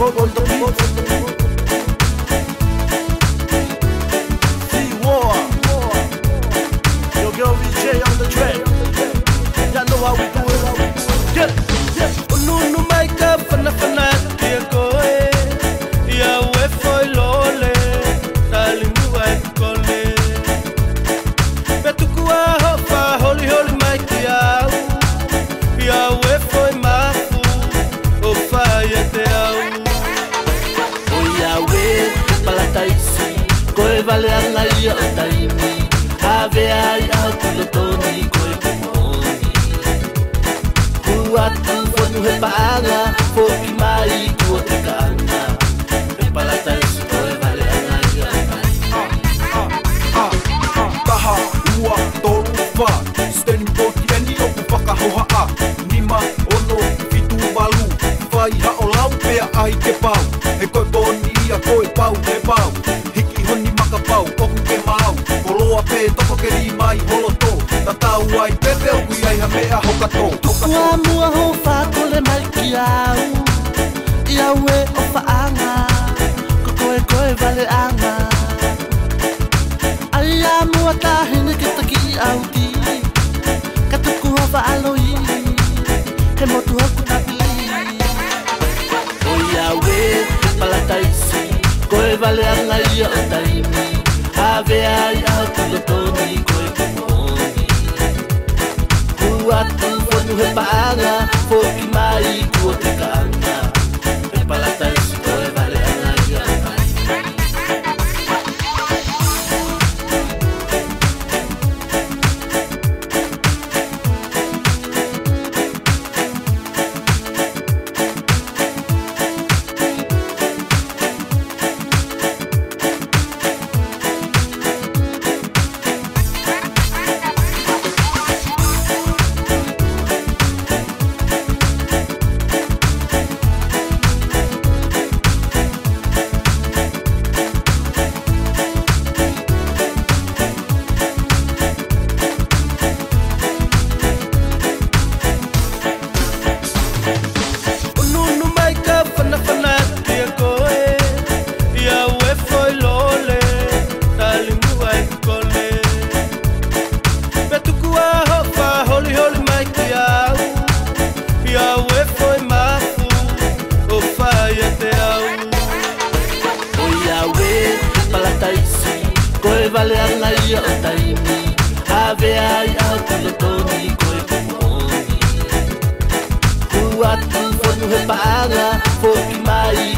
on the beat. C-War, your girl VJ on the track. Y'all know how we do it. Yeah, yeah. Ununu maika fana kia koe. Ia we foi lole, talimu ai kole. Petukua hofa holi holi maiki au. Ia we foi mafu, o faia te au. O ia we palataisi, koe vale anga ia o taimi. Ave ai au kulotoni koe kumoni. Huatu fonu he paanga, foki mai kua te kaanga. E palataisi koe vale anga ia o taimi. Taha ua toru wha, steni poti eni oku whakahoha. Nima ono fitu walu, whai hao lau pea ai ke pau. He koe poni ia koe pau te pau. Hiki honi maka pau, oku ke mau. Koloa pe toko ke ri mai holoto. Ta tau ai pepe oku iai ha mea hokato. Tukua mua ho whakole mai ki au. Ia we o whaanga, ko koe koe vale anga. Aia mua tahine ke taki au ti. Ka tuku ho whaaloi, he motu hoku tapili. O ia we palataisi, koe vale anga ia o taimi. Ave ai au kulotoni koe kumoni. Huatu fonu he paanga, foki mai kua te kaanga. E palataisi koe vale anga ia o taimi. Ununu maika fana kia koe. Ia we foi lole, talimu ai kole. Petukua hofa holi holi maiki au. Ia we foi mafu, o faia te au. O ia we palataisi, koe vale anga ia o taimi. Ave ai au kulotoni koe kumoni. Huatu fonu he paanga, foki mai